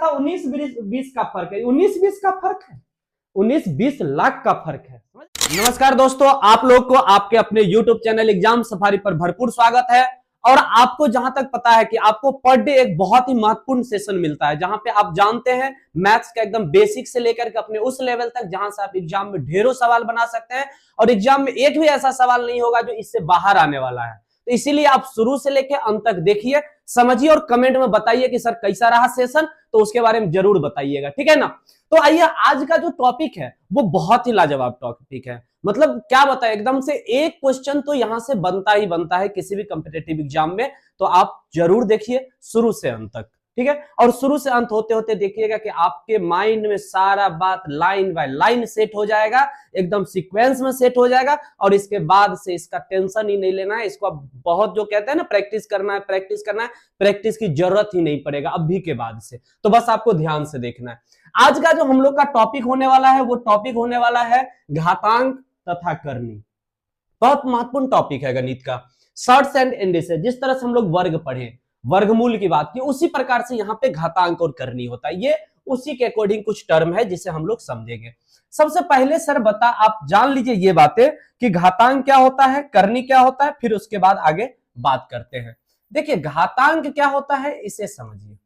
19-20 का फर्क है, 19-20 का फर्क है, 19-20 लाख का फर्क है। नमस्कार दोस्तों, आप लोग को आपके अपने YouTube चैनल एग्जाम सफारी पर भरपूर स्वागत है। और आपको जहां तक पता है कि आपको पर डे एक बहुत ही महत्वपूर्ण सेशन मिलता है, जहां पे आप जानते हैं मैथ्स का एकदम बेसिक से लेकर के अपने उस लेवल तक जहां से आप एग्जाम में ढेरों सवाल बना सकते हैं और एग्जाम में एक भी ऐसा सवाल नहीं होगा जो इससे बाहर आने वाला है। तो इसीलिए आप शुरू से लेकर अंत तक देखिए, समझिए और कमेंट में बताइए कि सर कैसा रहा सेशन, तो उसके बारे में जरूर बताइएगा, ठीक है ना। तो आइए, आज का जो टॉपिक है वो बहुत ही लाजवाब टॉपिक है। मतलब क्या बताएं, एकदम से एक क्वेश्चन तो यहां से बनता ही बनता है किसी भी कॉम्पिटिटिव एग्जाम में। तो आप जरूर देखिए शुरू से अंत तक, ठीक है। और शुरू से अंत होते होते देखिएगा कि आपके माइंड में सारा बात लाइन बाय लाइन सेट हो जाएगा, एकदम सीक्वेंस में सेट हो जाएगा। और इसके बाद से इसका टेंशन ही नहीं लेना है, इसको बहुत जो कहते हैं ना प्रैक्टिस करना है, प्रैक्टिस करना है, प्रैक्टिस की जरूरत ही नहीं पड़ेगा अभी के बाद से। तो बस आपको ध्यान से देखना है। आज का जो हम लोग का टॉपिक होने वाला है वो टॉपिक होने वाला है घातांक तथा करनी। बहुत महत्वपूर्ण टॉपिक है गणित का, शॉर्ट्स एंड इंडिसेस। जिस तरह से हम लोग वर्ग पढ़े, वर्गमूल की बात की, उसी प्रकार से यहाँ पे घातांक और करनी होता है। ये उसी के अकॉर्डिंग कुछ टर्म है जिसे हम लोग समझेंगे। सबसे पहले सर आप जान लीजिए ये बातें कि घातांक क्या होता है, करनी क्या होता है, फिर उसके बाद आगे बात करते हैं। देखिए घातांक क्या होता है इसे समझिए।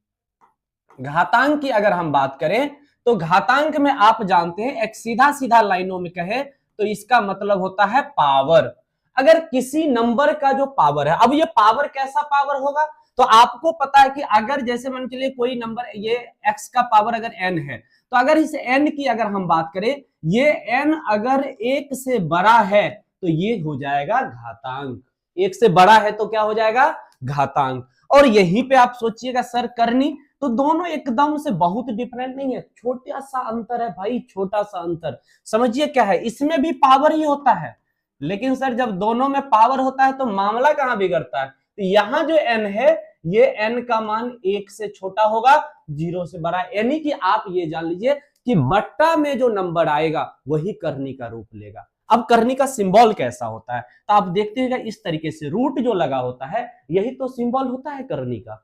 घातांक की अगर हम बात करें तो घातांक में आप जानते हैं एक सीधा सीधा लाइनों में कहे तो इसका मतलब होता है पावर। अगर किसी नंबर का जो पावर है, अब ये पावर कैसा पावर होगा, तो आपको पता है कि अगर जैसे मान के लिए कोई नंबर, ये x का पावर अगर n है, तो अगर इस n की अगर हम बात करें, ये n अगर 1 से बड़ा है तो ये हो जाएगा घातांक। 1 से बड़ा है तो क्या हो जाएगा, घातांक। और यहीं पे आप सोचिएगा सर करनी, तो दोनों एकदम से बहुत डिफरेंट नहीं है, छोटा सा अंतर है भाई, छोटा सा अंतर। समझिए क्या है, इसमें भी पावर ही होता है, लेकिन सर जब दोनों में पावर होता है तो मामला कहां बिगड़ता है। तो यहां जो n है, ये n का मान 1 से छोटा होगा, 0 से बड़ा, यानी कि आप ये जान लीजिए कि बट्टा में जो नंबर आएगा वही करनी का रूप लेगा। अब करनी का सिंबल कैसा होता है, तो आप देखते हैं इस तरीके से रूट जो लगा होता है यही तो सिंबल होता है करनी का।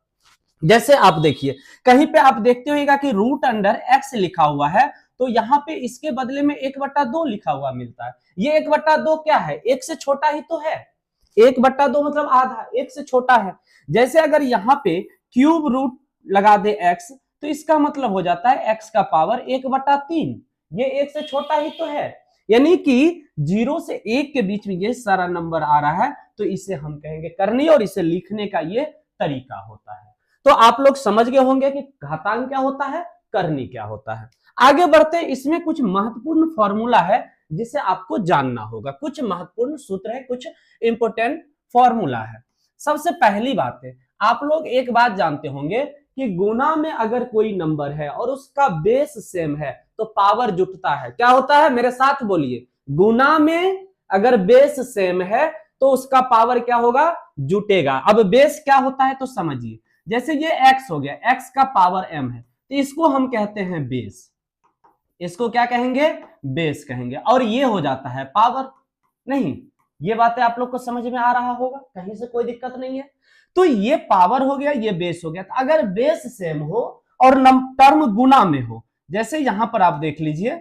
जैसे आप देखिए कहीं पे आप देखते होगा कि रूट अंडर x लिखा हुआ है, तो यहां पे इसके बदले में 1/2 लिखा हुआ मिलता है। ये 1/2 क्या है, 1 से छोटा ही तो है। 1/2 मतलब आधा, 1 से छोटा है। जैसे अगर यहाँ पे क्यूब रूट लगा दे x, तो इसका मतलब हो जाता है x का पावर 1/3। ये 1 से छोटा ही तो है, यानी कि 0 से 1 के बीच में ये सारा नंबर आ रहा है, तो इसे हम कहेंगे करनी, और इसे लिखने का ये तरीका होता है। तो आप लोग समझ गए होंगे कि घातांक क्या होता है, करनी क्या होता है। आगे बढ़ते हैं, इसमें कुछ महत्वपूर्ण फॉर्मूला है जिसे आपको जानना होगा, कुछ महत्वपूर्ण सूत्र है, कुछ इंपोर्टेंट फॉर्मूला है। सबसे पहली बात है, आप लोग एक बात जानते होंगे कि गुना में अगर कोई नंबर है और उसका बेस सेम है तो पावर जुटता है। क्या होता है, मेरे साथ बोलिए, गुना में अगर बेस सेम है तो उसका पावर क्या होगा, जुटेगा। अब बेस क्या होता है तो समझिए, जैसे ये x हो गया, x का पावर m है, तो इसको हम कहते हैं बेस। इसको क्या कहेंगे, बेस कहेंगे। और ये हो जाता है पावर। नहीं, ये बातें आप लोग को समझ में आ रहा होगा, कहीं से कोई दिक्कत नहीं है। तो ये पावर हो गया, ये बेस हो गया। तो अगर बेस सेम हो और टर्म गुना में हो, जैसे यहां पर आप देख लीजिए,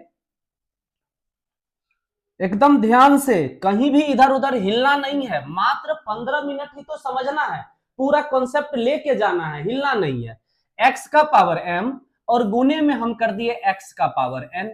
एकदम ध्यान से, कहीं भी इधर उधर हिलना नहीं है, मात्र 15 मिनट ही तो समझना है, पूरा कॉन्सेप्ट लेके जाना है, हिलना नहीं है। x का पावर m और गुने में हम कर दिए x का पावर n।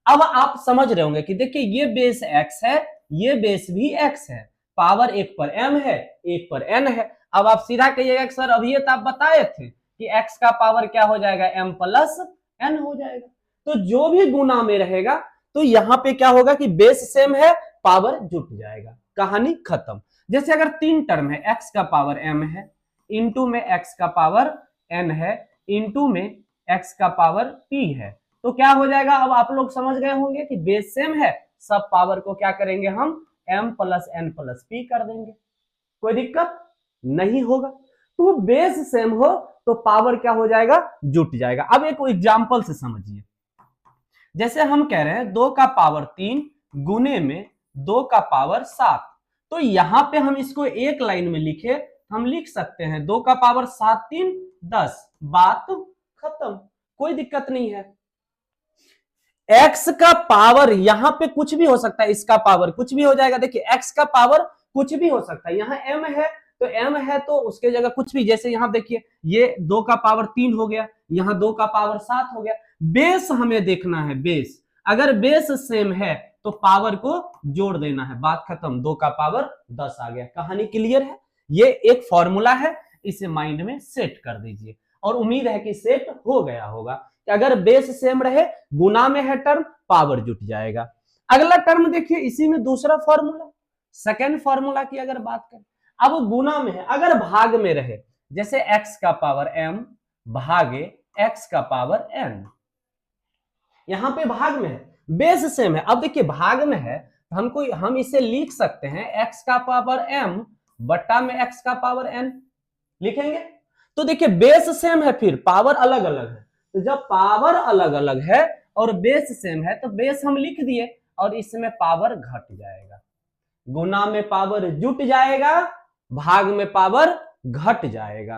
अब आप समझ रहे होंगे कि देखिए ये बेस x है, ये बेस भी x है, पावर एक पर m है, एक पर n है। अब आप सीधा कहिएगा सर अभी तो आप बताए थे कि x का पावर क्या हो जाएगा, m प्लस n हो जाएगा। तो जो भी गुना में रहेगा तो यहां पे क्या होगा कि बेस सेम है, पावर जुट जाएगा, कहानी खत्म। जैसे अगर 3 टर्म है, x का पावर m है, इंटू में x का पावर n है, इंटू में x का पावर p है, तो क्या हो जाएगा। अब आप लोग समझ गए होंगे कि बेस सेम है, सब पावर को क्या करेंगे हम, m plus n plus p कर देंगे, कोई दिक्कत नहीं होगा। तो बेस सेम हो तो पावर क्या हो जाएगा, जुट जाएगा। अब एक एग्जांपल से समझिए, जैसे हम कह रहे हैं 2 का पावर 3 गुने में 2 का पावर 7, तो यहां पे हम इसको एक लाइन में लिखे, हम लिख सकते हैं 2 का पावर 7 3 10, बात खत्म, कोई दिक्कत नहीं है। x का पावर यहां पे कुछ भी हो सकता है, इसका पावर कुछ भी हो जाएगा। देखिए x का पावर कुछ भी हो सकता है, यहाँ m है तो m है तो उसके जगह कुछ भी, जैसे यहां देखिए ये 2 का पावर 3 हो गया, यहाँ 2 का पावर 7 हो गया। बेस हमें देखना है, बेस अगर बेस सेम है तो पावर को जोड़ देना है, बात खत्म। 2 का पावर 10 आ गया, कहानी क्लियर है। ये एक फॉर्मूला है, इसे माइंड में सेट कर दीजिए और उम्मीद है कि सेट हो गया होगा कि अगर बेस सेम रहे, गुना में है टर्म, पावर जुट जाएगा। अगला टर्म देखिए, इसी में दूसरा फॉर्मूला, सेकेंड फॉर्मूला की अगर बात करें, अब गुना में है, अगर भाग में रहे, जैसे x का पावर m भागे x का पावर n, यहां पे भाग में है, बेस सेम है। अब देखिए भाग में है तो हम इसे लिख सकते हैं x का पावर m बट्टा में x का पावर n लिखेंगे। तो देखिए बेस सेम है, फिर पावर अलग अलग है, तो जब पावर अलग अलग है और बेस सेम है तो बेस हम लिख दिए और इसमें पावर घट जाएगा, गुना में पावर जुट जाएगा, भाग में पावर घट जाएगा।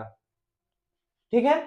ठीक है,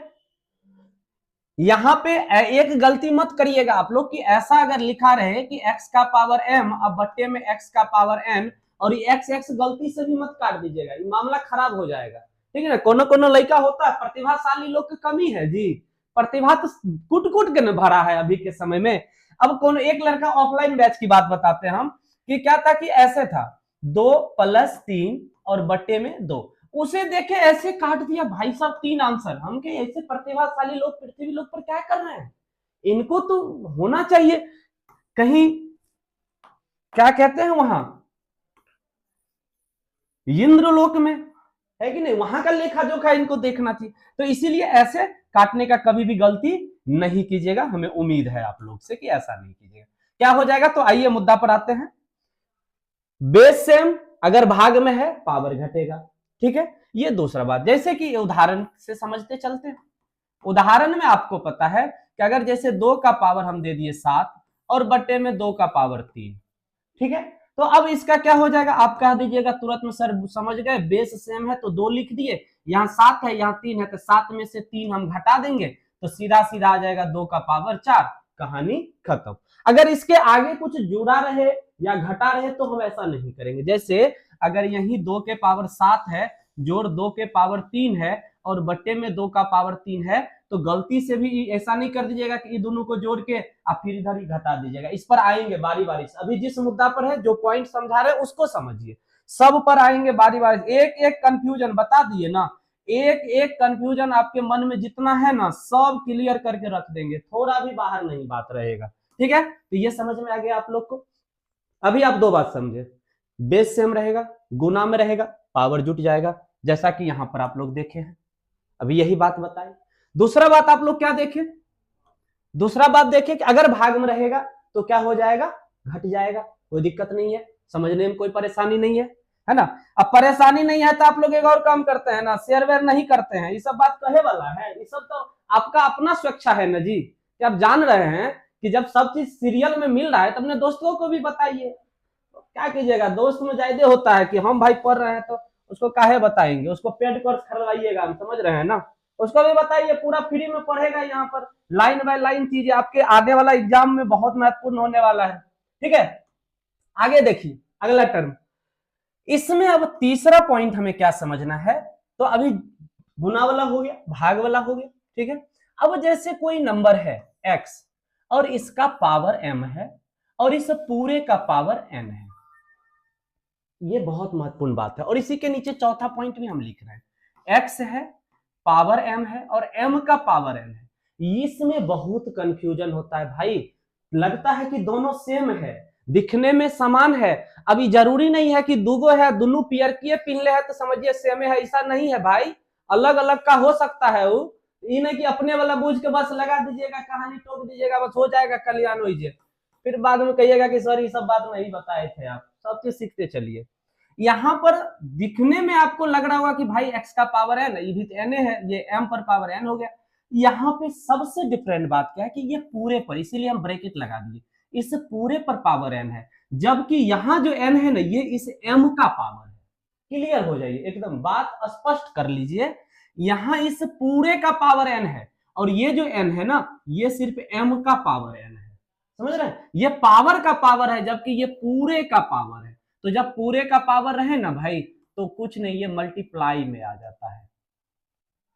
यहां पे एक गलती मत करिएगा आप लोग कि ऐसा अगर लिखा रहे कि x का पावर m अब बट्टे में x का पावर n और ये x गलती से भी मत काट दीजिएगा, ये मामला खराब हो जाएगा। ठीक है ना, कोनो कोनो लड़का होता है, प्रतिभाशाली लोग की कमी है जी, प्रतिभा तो कुट कुट के न भरा है अभी के समय में। अब कोनो एक लड़का ऑफलाइन बैच की बात बताते हैं हम कि क्या था कि ऐसे था 2 + 3 और बट्टे में 2, उसे देखे ऐसे काट दिया, भाई साहब 3 आंसर। हम के ऐसे प्रतिभाशाली लोग पृथ्वी लोग पर क्या कर रहे हैं, इनको तो होना चाहिए कहीं, क्या कहते हैं वहां इंद्रलोक में, है कि नहीं, वहां का लेखा जोखा इनको देखना चाहिए। तो इसीलिए ऐसे काटने का कभी भी गलती नहीं कीजिएगा, हमें उम्मीद है आप लोग से कि ऐसा नहीं कीजिएगा। क्या हो जाएगा, तो आइए मुद्दा पर आते हैं। बेस सेम अगर भाग में है पावर घटेगा, ठीक है, ये दूसरा बात। जैसे कि उदाहरण से समझते चलते हैं, उदाहरण में आपको पता है कि अगर जैसे 2 का पावर हम दे दिए 7 और बट्टे में 2 का पावर 3, ठीक है, तो अब इसका क्या हो जाएगा, आप कह दीजिएगा तुरंत में सर समझ गए, बेस सेम है तो 2 लिख दिए, यहाँ 7 है यहाँ 3 है तो 7 में से 3 हम घटा देंगे तो सीधा सीधा आ जाएगा 2 का पावर 4, कहानी खत्म। अगर इसके आगे कुछ जुड़ा रहे या घटा रहे तो हम ऐसा नहीं करेंगे। जैसे अगर यही 2 के पावर 7 है जोड़ 2 के पावर 3 है और बट्टे में 2 का पावर 3 है, तो गलती से भी ऐसा नहीं कर दीजिएगा कि ये दोनों को जोड़ के आप फिर इधर ही घटा दीजिएगा। इस पर आएंगे बारी बारी से, अभी जिस मुद्दा पर है जो पॉइंट समझा रहे उसको समझिए, सब पर आएंगे बारी बारी से। एक एक कंफ्यूजन बता दिए ना, एक एक कंफ्यूजन आपके मन में जितना है ना सब क्लियर करके रख देंगे, थोड़ा भी बाहर नहीं बात रहेगा। ठीक है, तो ये समझ में आ गया आप लोग को। अभी आप 2 बात समझे, बेस सेम रहेगा, गुना में रहेगा, पावर जुट जाएगा, जैसा कि यहां पर आप लोग देखे हैं, अभी यही बात बताए। दूसरा बात आप लोग क्या देखें, दूसरा बात देखें कि अगर भाग में रहेगा तो क्या हो जाएगा, घट जाएगा, कोई दिक्कत नहीं है, समझने में कोई परेशानी नहीं है ना। अब परेशानी नहीं है तो आप लोग एक और काम करते हैं ना, शेयर वेयर नहीं करते हैं, ये सब बात कहे वाला है, ये सब तो आपका अपना स्वेच्छा है ना जी, कि आप जान रहे हैं कि जब सब चीज सीरियल में मिल रहा है तो अपने दोस्तों को भी बताइए। तो क्या कीजिएगा, दोस्त में ज्यादा होता है कि हम भाई पढ़ रहे हैं तो उसको काहे बताएंगे, उसको पेड कोर्स करवाइएगा, हम समझ रहे हैं ना, उसको भी बताइए, पूरा फ्री में पढ़ेगा, यहाँ पर लाइन बाय लाइन चीजें आपके आने वाला एग्जाम में बहुत महत्वपूर्ण होने वाला है। ठीक है, आगे देखिए अगला टर्म, इसमें अब तीसरा पॉइंट हमें क्या समझना है, तो अभी गुना वाला हो गया, भाग वाला हो गया, ठीक है। अब जैसे कोई नंबर है x और इसका पावर m है और इस पूरे का पावर n है, ये बहुत महत्वपूर्ण बात है, और इसी के नीचे चौथा पॉइंट भी हम लिख रहे हैं, x है, पावर m है और m का पावर n है। इसमें बहुत कंफ्यूजन होता है भाई, लगता है कि दोनों सेम है, दिखने में समान है, अभी जरूरी नहीं है कि दूगो है, दोनों पियर किए पिनले है तो समझिए सेम है, ऐसा नहीं है भाई, अलग अलग का हो सकता है। वो ये नहीं कि अपने वाला बूझ के बस लगा दीजिएगा, कहानी टोक दीजिएगा, बस हो जाएगा कल्याण होइए, फिर बाद में कहिएगा कि सर ये सब बात नहीं बताए थे आप, सब चीज सीखते चलिए। यहाँ पर दिखने में आपको लग रहा होगा कि भाई x का पावर n, ये भी n है, ये m पर पावर n हो गया। यहाँ पे सबसे डिफरेंट बात क्या है कि ये पूरे पर, इसीलिए हम ब्रैकेट लगा दिए, इस पूरे पर पावर n है, जबकि यहाँ जो n है ना ये इस m का पावर है। क्लियर हो जाइए, एकदम बात स्पष्ट कर लीजिए, यहाँ इस पूरे का पावर n है और ये जो n है ना, ये सिर्फ m का पावर n है, समझ रहे हैं, ये पावर का पावर है, जबकि ये पूरे का पावर है। तो जब पूरे का पावर रहे ना भाई, तो कुछ नहीं, ये मल्टीप्लाई में आ जाता है,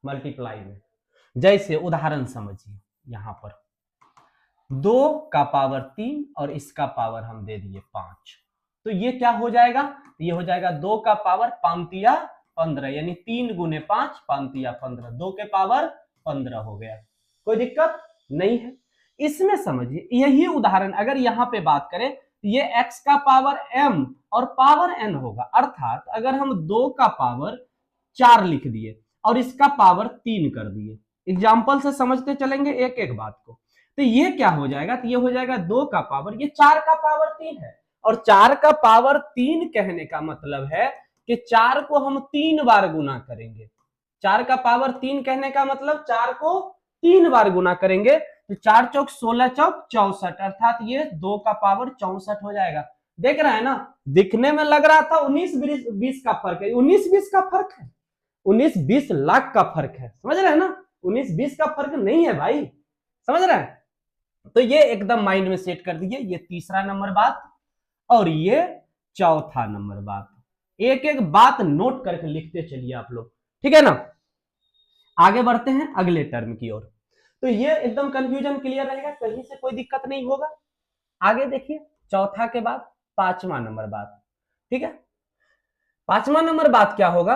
मल्टीप्लाई में। जैसे उदाहरण समझिए, यहां पर 2 का पावर 3 और इसका पावर हम दे दिए 5, तो ये क्या हो जाएगा, ये हो जाएगा 2 का पावर 5 15, यानी 3 गुने 5 5 15, 2 के पावर 15 हो गया। कोई दिक्कत नहीं है। इसमें समझिए, यही उदाहरण अगर यहां पे बात करें, ये x का पावर m और पावर n होगा, अर्थात अगर हम 2 का पावर 4 लिख दिए और इसका पावर 3 कर दिए, एग्जाम्पल से समझते चलेंगे एक एक बात को, तो ये क्या हो जाएगा, तो ये हो जाएगा 2 का पावर, ये 4 का पावर 3 है, और 4 का पावर 3 कहने का मतलब है कि 4 को हम 3 बार गुना करेंगे। 4 का पावर 3 कहने का मतलब 4 को 3 बार गुना करेंगे, तो 4 चौक 16 चौक 64, अर्थात ये 2 का पावर 64 हो जाएगा। देख रहे हैं ना, दिखने में लग रहा था 19-20 का फर्क है, 19-20 का फर्क है, 19-20 लाख का फर्क है, समझ रहे हैं ना, 19-20 का फर्क नहीं है भाई, समझ रहे हैं। तो ये एकदम माइंड में सेट कर दीजिए, ये तीसरा नंबर बात और ये चौथा नंबर बात, एक एक बात नोट करके लिखते चलिए आप लोग, ठीक है ना। आगे बढ़ते हैं अगले टर्म की ओर, तो ये एकदम कंफ्यूजन क्लियर रहेगा, कहीं से कोई दिक्कत नहीं होगा। आगे देखिए, चौथा के बाद 5वां नंबर बात, ठीक है। 5वां नंबर बात क्या होगा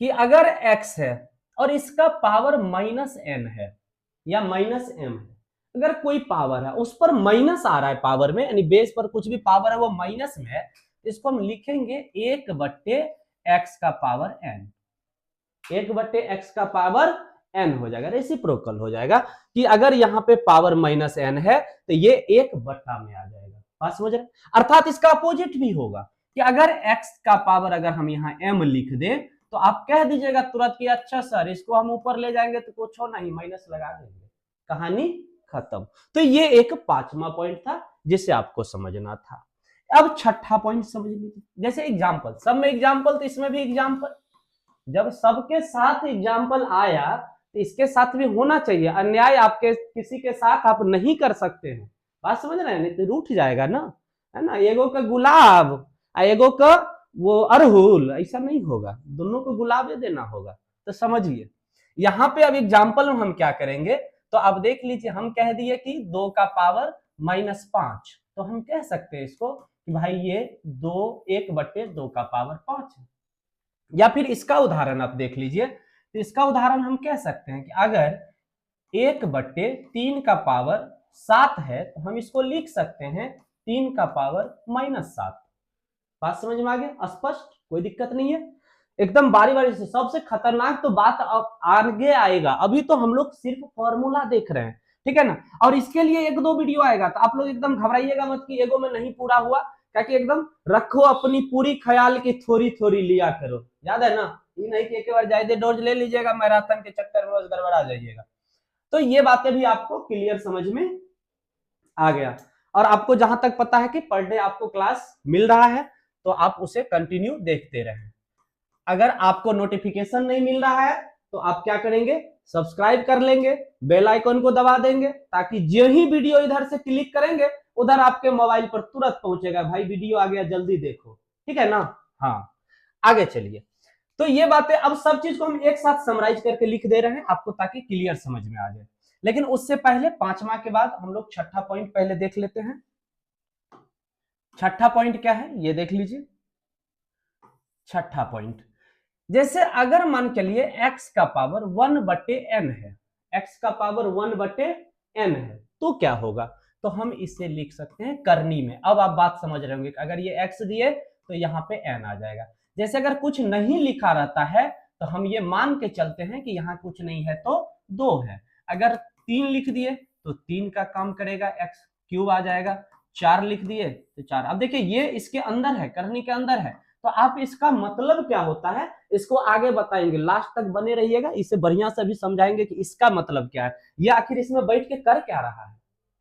कि अगर x है और इसका पावर -n है या -m है, अगर कोई पावर है उस पर माइनस आ रहा है पावर में, यानी बेस पर कुछ भी पावर है वो माइनस में है, इसको हम लिखेंगे 1/x का पावर n, 1/x का पावर n हो जाएगा, रेसिप्रोकल हो जाएगा कि अगर यहाँ पे पावर -n है तो ये 1 बट्टा में आ जाएगा, बात समझ रहे। अर्थात इसका अपोजिट भी होगा कि अगर x का पावर अगर हम यहाँ m लिख दें तो आप कह दीजिएगा तुरंत कि अच्छा सर इसको हम ऊपर ले जाएंगे तो कुछ हो नहीं, माइनस लगा देंगे, कहानी खत्म। तो ये एक 5वां पॉइंट था जिसे आपको समझना था। अब 6ठा पॉइंट समझ लीजिए, जैसे एग्जाम्पल, सब में एग्जाम्पल तो इसमें भी एग्जाम्पल, जब सबके साथ एग्जाम्पल आया तो इसके साथ भी होना चाहिए, अन्याय आपके किसी के साथ आप नहीं कर सकते हैं, बात समझ रहे हैं, नहीं तो रूठ जाएगा ना, है ना। एगो का गुलाब एगो का वो अरहुल, ऐसा नहीं होगा, दोनों को गुलाब देना होगा। तो समझिए यहाँ पे अब एग्जाम्पल में हम क्या करेंगे, तो अब देख लीजिए, हम कह दिए कि 2 का पावर -5, तो हम कह सकते हैं इसको कि भाई ये 1/2 का पावर 5 है। या फिर इसका उदाहरण आप देख लीजिए, तो इसका उदाहरण हम कह सकते हैं कि अगर 1/3 का पावर 7 है तो हम इसको लिख सकते हैं 3 का पावर -7। बात समझ में आ गया, स्पष्ट, कोई दिक्कत नहीं है, एकदम बारी बारी से। सबसे खतरनाक तो बात अब आगे आएगा, अभी तो हम लोग सिर्फ फॉर्मूला देख रहे हैं, ठीक है ना, और इसके लिए 1-2 वीडियो आएगा, तो आप लोग एकदम घबराइएगा मत कि एगो में नहीं पूरा हुआ, ताकि एकदम रखो अपनी पूरी ख्याल की थोड़ी थोड़ी लिया करो, याद है ना, ये नहीं कि एक बार ज्यादा डोज ले लीजिएगा मैराथन के चक्कर में बस गड़बड़ा जाइएगा। तो ये बातें भी आपको क्लियर समझ में आ गया, और आपको जहां तक पता है कि पर डे आपको क्लास मिल रहा है तो आप उसे कंटिन्यू देखते रहें। अगर आपको नोटिफिकेशन नहीं मिल रहा है तो आप क्या करेंगे, सब्सक्राइब कर लेंगे, बेल आइकन को दबा देंगे, ताकि जो ही वीडियो इधर से क्लिक करेंगे उधर आपके मोबाइल पर तुरंत पहुंचेगा, भाई वीडियो आ गया जल्दी देखो, ठीक है ना। हाँ, आगे चलिए। तो ये बातें अब सब चीज को हम एक साथ समराइज करके लिख दे रहे हैं आपको, ताकि क्लियर समझ में आ जाए। लेकिन उससे पहले 5वां के बाद हम लोग 6ठा पॉइंट पहले देख लेते हैं। 6ठा पॉइंट क्या है ये देख लीजिए। 6ठा पॉइंट, जैसे अगर मान चलिए x का पावर 1/n है, x का पावर 1/n है, तो क्या होगा, तो हम इसे लिख सकते हैं करनी में। अब आप बात समझ रहे होंगे, अगर ये x दिए तो यहाँ पे n आ जाएगा। जैसे अगर कुछ नहीं लिखा रहता है तो हम ये मान के चलते हैं कि यहाँ कुछ नहीं है तो 2 है। अगर 3 लिख दिए तो 3 का काम करेगा, x³ आ जाएगा। 4 लिख दिए तो 4। अब देखिए ये इसके अंदर है, करनी के अंदर है, तो आप इसका मतलब क्या होता है इसको आगे बताएंगे, लास्ट तक बने रहिएगा, इसे बढ़िया से भी समझाएंगे कि इसका मतलब क्या है, ये आखिर इसमें बैठ के कर क्या रहा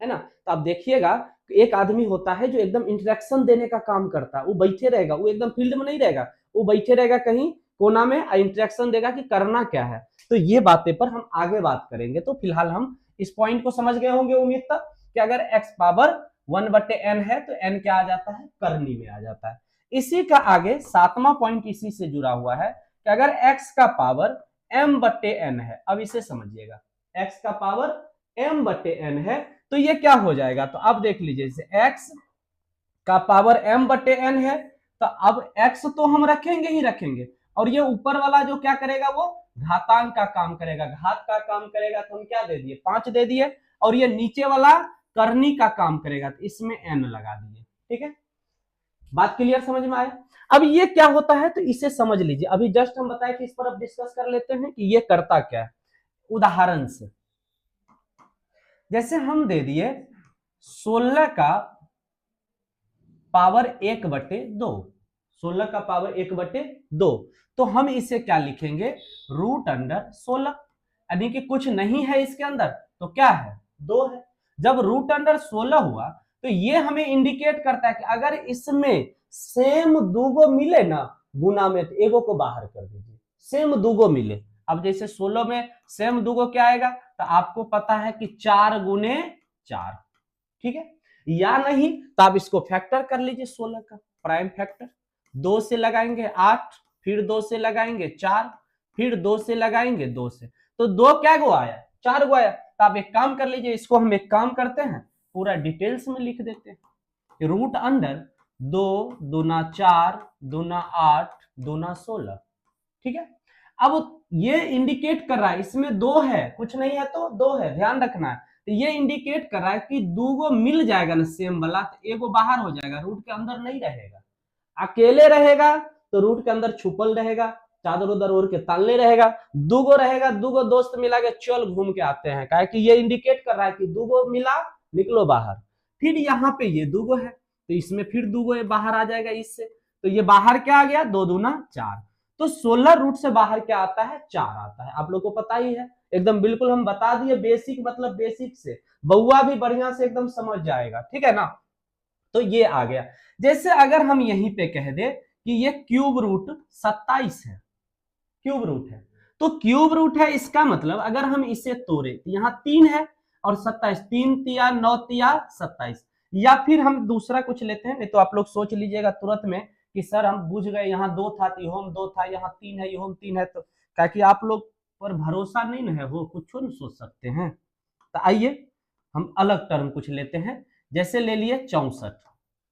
है ना। तो आप देखिएगा, एक आदमी होता है जो एकदम इंटरेक्शन देने का काम करता है, वो बैठे रहेगा, वो एकदम फील्ड में नहीं रहेगा, वो बैठे रहेगा कहीं कोना में इंस्ट्रक्शन देगा कि करना क्या है। तो ये बातें पर हम आगे बात करेंगे। तो फिलहाल हम इस पॉइंट को समझ गए होंगे उम्मीद तक कि अगर x पावर 1/n है तो n क्या आ जाता है, करनी में आ जाता है। इसी का आगे 7वां पॉइंट इसी से जुड़ा हुआ है कि अगर x का पावर m/n है, अब इसे समझिएगा, x का पावर m/n है तो ये क्या हो जाएगा, तो अब देख लीजिए, जैसे x का पावर m/n है तो अब x तो हम रखेंगे ही रखेंगे, और ये ऊपर वाला जो क्या करेगा, वो घातांक का काम करेगा, घात का काम करेगा, तो हम क्या दे दिए, 5 दे दिए, और ये नीचे वाला करनी का काम करेगा तो इसमें n लगा दिए। ठीक है, बात क्लियर, समझ में आया। अब ये क्या होता है तो इसे समझ लीजिए, अभी जस्ट हम बताए कि इस पर अब डिस्कस कर लेते हैं कि ये करता क्या है। उदाहरण से जैसे हम दे दिए 16 का पावर 1/2, 16 का पावर 1/2, तो हम इसे क्या लिखेंगे, √16, यानी कि कुछ नहीं है इसके अंदर तो क्या है, 2 है। जब √16 हुआ तो ये हमें इंडिकेट करता है कि अगर इसमें सेम दूगो मिले ना गुना में तो एगो को बाहर कर दीजिए, सेम दूगो मिले। अब जैसे 16 में सेम दूगो क्या आएगा, तो आपको पता है कि 4 गुने 4, ठीक है, या नहीं तो आप इसको फैक्टर कर लीजिए, 16 का प्राइम फैक्टर, 2 से लगाएंगे 8, फिर 2 से लगाएंगे 4, फिर 2 से लगाएंगे 2 से, तो 2 क्या गो आया, 4 गो आया। तो आप एक काम कर लीजिए, इसको हम एक काम करते हैं, पूरा डिटेल्स में लिख देते हैं, √2 दूना 4 दूना 8 दूना 16, ठीक है। अब ये इंडिकेट कर रहा है इसमें 2 है, कुछ नहीं है तो 2 है, ध्यान रखना है। तो ये इंडिकेट कर रहा है कि दूगो मिल जाएगा ना सेम वाला तो एगो बाहर हो जाएगा, रूट के अंदर नहीं रहेगा। अकेले रहेगा तो रूट के अंदर छुपल रहेगा, चादर उधर ओढ़ के तालने रहेगा। दूगो रहेगा, दूगो दोस्त मिला के चल घूम के आते हैं, काहे कि ये इंडिकेट कर रहा है कि दूगो मिला, निकलो बाहर। फिर यहाँ पे ये दूगो है तो इसमें फिर दूगो ये बाहर आ जाएगा इससे, तो ये बाहर क्या आ गया, 2 दूना 4, तो 16 रूट से बाहर क्या आता है, 4 आता है। आप लोग को पता ही है, एकदम बिल्कुल हम बता दिए, बेसिक मतलब बेसिक से, बउआ भी बढ़िया से एकदम समझ जाएगा, ठीक है ना। तो ये आ गया। जैसे अगर हम यहीं पे कह दे कि ये क्यूब रूट 27 है, क्यूब रूट है, तो क्यूब रूट है इसका मतलब अगर हम इसे तोड़े तो यहाँ 3 है और 27, 3 तिया 9 तिया 27, या फिर हम दूसरा कुछ लेते हैं, नहीं तो आप लोग सोच लीजिएगा तुरंत में कि सर हम बुझ गए, यहाँ 2 था तो यहों 2 था, यहाँ 3 है यहों 3 है, तो ताकि आप लोग पर भरोसा नहीं ना है, वो कुछ नहीं सोच सकते हैं। तो आइए हम अलग टर्म कुछ लेते हैं, जैसे ले लिए 64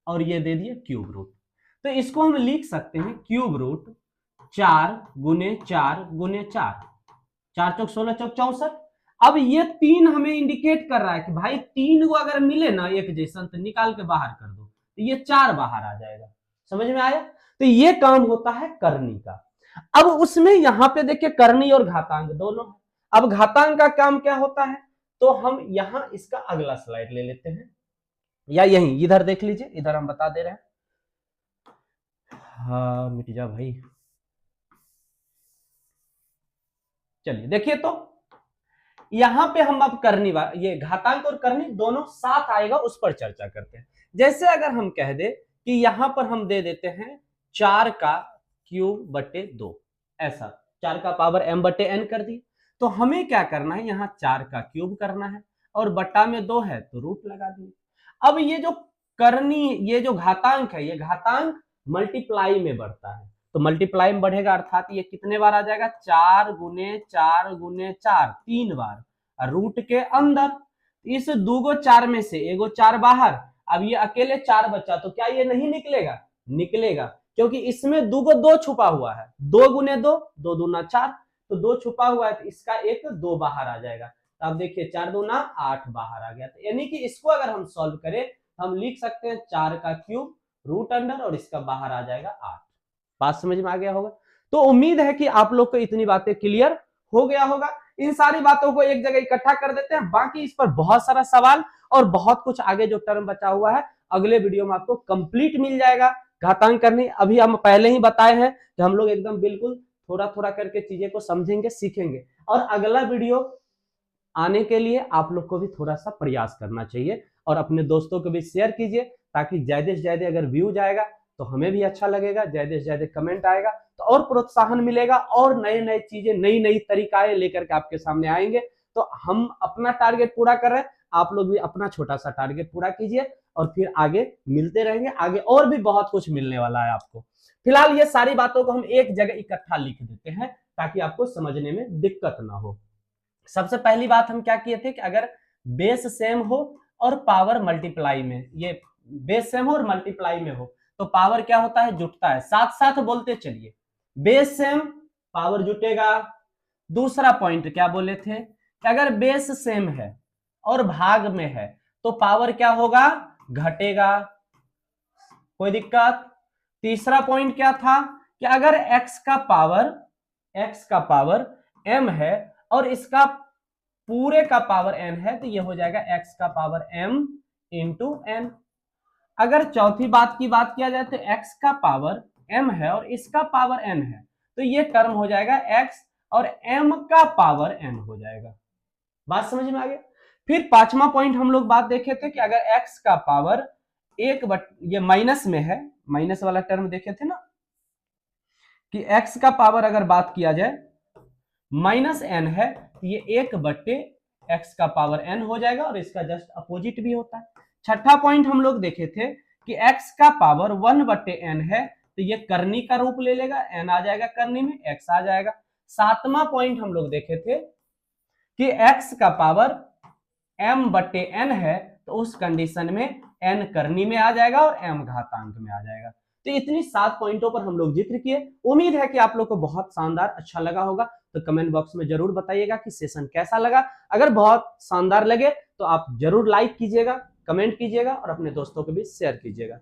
और ये दे दिए क्यूब रूट, तो इसको हम लिख सकते हैं क्यूब रूट 4 गुने 4 गुने 4, 4 चौक 16 चौक 64। अब ये 3 हमें इंडिकेट कर रहा है कि भाई 3 को अगर मिले ना एक जैसा तो निकाल के बाहर कर दो, तो ये 4 बाहर आ जाएगा। समझ में आया, तो ये काम होता है करनी का। अब उसमें यहां पे देखिए करनी और घातांक दोनों। अब घातांक का काम क्या होता है, तो हम यहां इसका अगला स्लाइड ले लेते हैं, या यहीं इधर देख लीजिए, इधर हम बता दे रहे हैं। हाँ मिट जा भाई, चलिए देखिए, तो यहां पे हम अब करनी, ये घातांक और करनी दोनों साथ आएगा, उस पर चर्चा करते हैं। जैसे अगर हम कह दे कि यहां पर हम दे देते हैं 4 का क्यूब/2, ऐसा 4 का पावर m/n कर दी, तो हमें क्या करना है, यहाँ 4 का क्यूब करना है और बट्टा में 2 है तो रूट लगा दिए। अब ये जो करनी, ये जो घातांक है, ये घातांक मल्टीप्लाई में बढ़ता है, तो मल्टीप्लाई में बढ़ेगा, अर्थात ये कितने बार आ जाएगा, 4 गुने 4 गुने 4, 3 बार, और रूट के अंदर इस दूगो 4 में से एगो 4 बाहर, अब ये अकेले 4 बचा, तो क्या ये नहीं निकलेगा, निकलेगा, क्योंकि इसमें दूगो 2 छुपा हुआ है, 2 गुने 2, 2 दूना 4, तो 2 छुपा हुआ है तो इसका एक 2 बाहर आ जाएगा। तो अब देखिए 4 दूना 8 बाहर आ गया, तो यानी कि इसको अगर हम सॉल्व करें हम लिख सकते हैं 4 का क्यूब रूट अंडर और इसका बाहर आ जाएगा 8। बात समझ में आ गया होगा। तो उम्मीद है कि आप लोग को इतनी बातें क्लियर हो गया होगा। इन सारी बातों को एक जगह इकट्ठा कर देते हैं, बाकी इस पर बहुत सारा सवाल और बहुत कुछ आगे जो टर्म बचा हुआ है अगले वीडियो में आपको कंप्लीट मिल जाएगा। घातांक करनी अभी हम पहले ही बताए हैं कि हम लोग एकदम बिल्कुल थोड़ा थोड़ा करके चीजें को समझेंगे, सीखेंगे, और अगला वीडियो आने के लिए आप लोग को भी थोड़ा सा प्रयास करना चाहिए और अपने दोस्तों को भी शेयर कीजिए, ताकि ज्यादा से ज्यादा अगर व्यू जाएगा तो हमें भी अच्छा लगेगा, ज्यादा से ज्यादा कमेंट आएगा तो और प्रोत्साहन मिलेगा और नए नए चीजें, नई नई तरीकाएं लेकर के आपके सामने आएंगे। तो हम अपना टारगेट पूरा कर रहे हैं, आप लोग भी अपना छोटा सा टारगेट पूरा कीजिए और फिर आगे मिलते रहेंगे। आगे और भी बहुत कुछ मिलने वाला है आपको। फिलहाल ये सारी बातों को हम एक जगह इकट्ठा लिख देते हैं ताकि आपको समझने में दिक्कत ना हो। सबसे पहली बात हम क्या किए थे कि अगर बेस सेम हो और पावर मल्टीप्लाई में, ये बेस सेम हो और मल्टीप्लाई में हो तो पावर क्या होता है, जुटता है। साथ साथ बोलते चलिए, बेस सेम पावर जुटेगा। दूसरा पॉइंट क्या बोले थे कि अगर बेस सेम है और भाग में है तो पावर क्या होगा, घटेगा। कोई दिक्कत। तीसरा पॉइंट क्या था कि अगर x का पावर m है और इसका पूरे का पावर n है तो ये हो जाएगा x का पावर m इंटू n। अगर चौथी बात की बात किया जाए तो x का पावर m है और इसका पावर n है तो ये टर्म हो जाएगा x और m का पावर n हो जाएगा। बात समझ में आ गया। फिर पांचवा पॉइंट हम लोग बात देखे थे कि अगर x का पावर ये माइनस में है, माइनस वाला टर्म देखे थे ना कि x का पावर अगर बात किया जाए माइनस n है तो ये 1/x का पावर n हो जाएगा और इसका जस्ट अपोजिट भी होता है। छठा पॉइंट हम लोग देखे थे कि x का पावर 1/n है तो ये करनी का रूप ले लेगा, n आ जाएगा करनी में, x आ जाएगा। सातवां पॉइंट हम लोग देखे थे कि x का पावर m/n है तो उस कंडीशन में n करनी में आ जाएगा और m घातांक में आ जाएगा। तो इतनी 7 पॉइंटों पर हम लोग जिक्र किए। उम्मीद है कि आप लोग को बहुत शानदार अच्छा लगा होगा। तो कमेंट बॉक्स में जरूर बताइएगा कि सेशन कैसा लगा। अगर बहुत शानदार लगे तो आप जरूर लाइक कीजिएगा, कमेंट कीजिएगा और अपने दोस्तों को भी शेयर कीजिएगा।